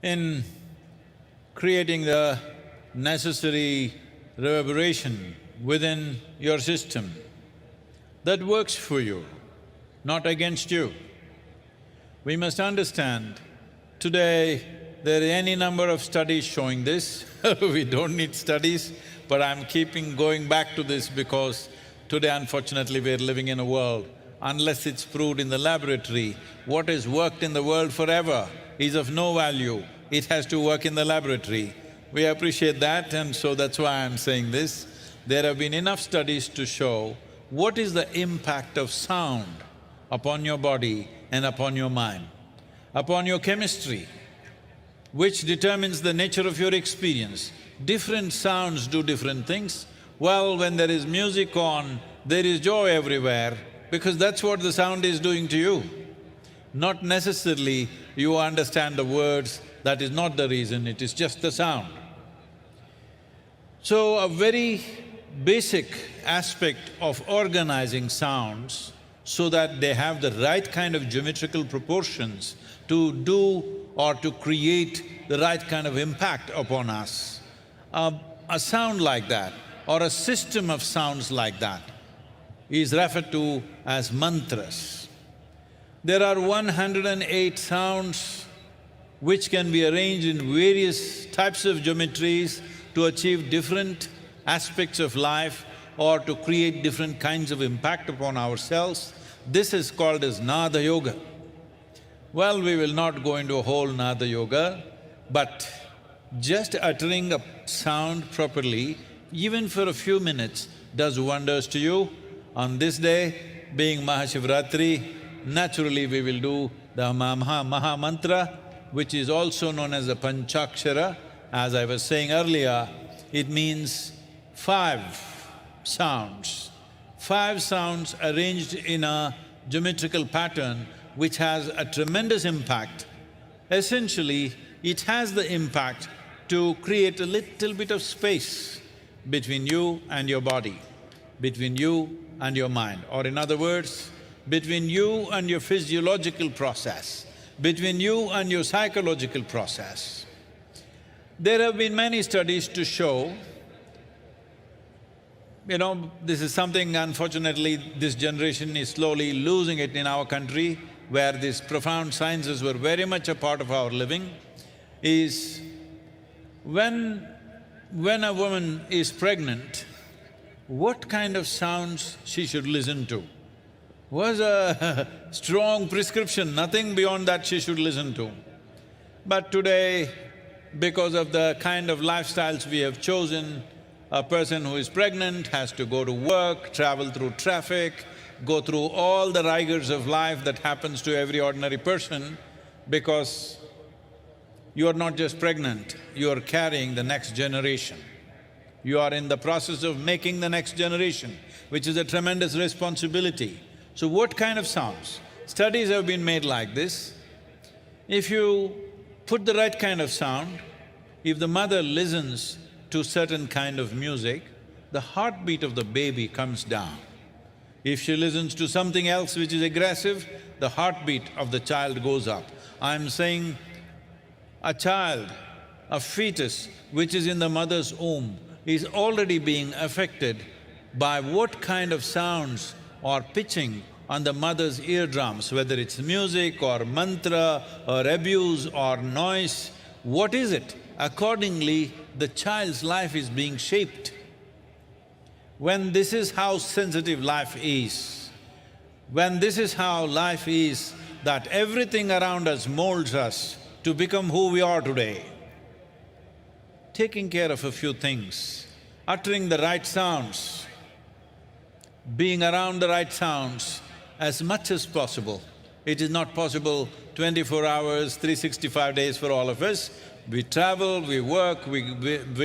in creating the necessary reverberation within your system that works for you, not against you. We must understand, today there are any number of studies showing this we don't need studies, but I'm going back to this because today unfortunately we're living in a world, unless it's proved in the laboratory, what has worked in the world forever is of no value, it has to work in the laboratory. We appreciate that, and so that's why I'm saying this. There have been enough studies to show what is the impact of sound upon your body and upon your mind, upon your chemistry, which determines the nature of your experience. Different sounds do different things. Well, when there is music on, there is joy everywhere because that's what the sound is doing to you. Not necessarily you understand the words, that is not the reason, it is just the sound. So, a very basic aspect of organizing sounds so that they have the right kind of geometrical proportions to do or to create the right kind of impact upon us. A sound like that or a system of sounds like that is referred to as mantras. There are 108 sounds which can be arranged in various types of geometries to achieve different aspects of life or to create different kinds of impact upon ourselves. This is called as Nada Yoga. Well, we will not go into a whole Nada Yoga, but just uttering a sound properly, even for a few minutes, does wonders to you. On this day, being MahaShivRatri, naturally we will do the Maha Mantra, which is also known as the Panchakshara. As I was saying earlier, it means 5 sounds. 5 sounds arranged in a geometrical pattern which has a tremendous impact. Essentially, it has the impact to create a little bit of space between you and your body, between you and your mind, or in other words, between you and your physiological process, between you and your psychological process. There have been many studies to show, this is something unfortunately this generation is slowly losing it in our country, where these profound sciences were very much a part of our living, is when a woman is pregnant, what kind of sounds she should listen to was a strong prescription, nothing beyond that she should listen to. But today, because of the kind of lifestyles we have chosen, a person who is pregnant has to go to work, travel through traffic, go through all the rigors of life that happens to every ordinary person, because you are not just pregnant, you are carrying the next generation. You are in the process of making the next generation, which is a tremendous responsibility. So what kind of sounds? Studies have been made like this. If you put the right kind of sound, if the mother listens to certain kind of music, the heartbeat of the baby comes down. If she listens to something else which is aggressive, the heartbeat of the child goes up. I'm saying a child, a fetus which is in the mother's womb is already being affected by what kind of sounds or pitching on the mother's eardrums, whether it's music or mantra or abuse or noise, what is it? Accordingly, the child's life is being shaped. When this is how sensitive life is, when this is how life is, that everything around us molds us to become who we are today, taking care of a few things, uttering the right sounds, being around the right sounds as much as possible. It is not possible 24 hours, 365 days for all of us. We travel, we work, we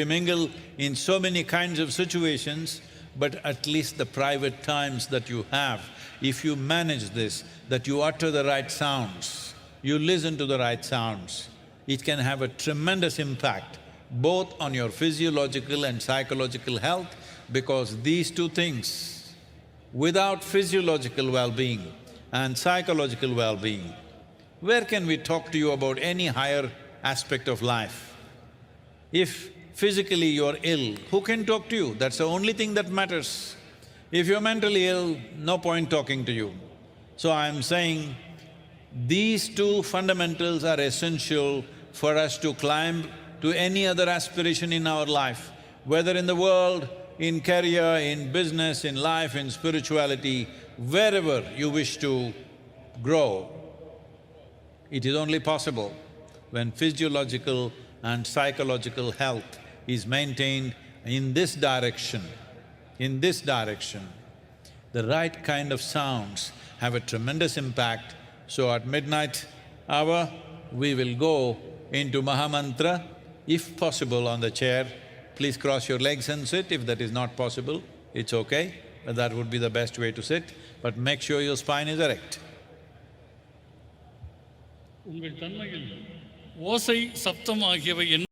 mingle in so many kinds of situations, but at least the private times that you have, if you manage this, that you utter the right sounds, you listen to the right sounds, it can have a tremendous impact both on your physiological and psychological health, because these two things, without physiological well-being and psychological well-being, where can we talk to you about any higher aspect of life. If physically you're ill, who can talk to you? That's the only thing that matters. If you're mentally ill, no point talking to you. So I'm saying these two fundamentals are essential for us to climb to any other aspiration in our life, whether in the world, in career, in business, in life, in spirituality, wherever you wish to grow. It is only possible when physiological and psychological health is maintained in this direction. In this direction, the right kind of sounds have a tremendous impact. So at midnight hour, we will go into Mahamantra, if possible on the chair. Please cross your legs and sit. If that is not possible, it's okay, but that would be the best way to sit. But make sure your spine is erect. உங்கள் தன்மையில் ஓசை சப்தம் ஆகியவை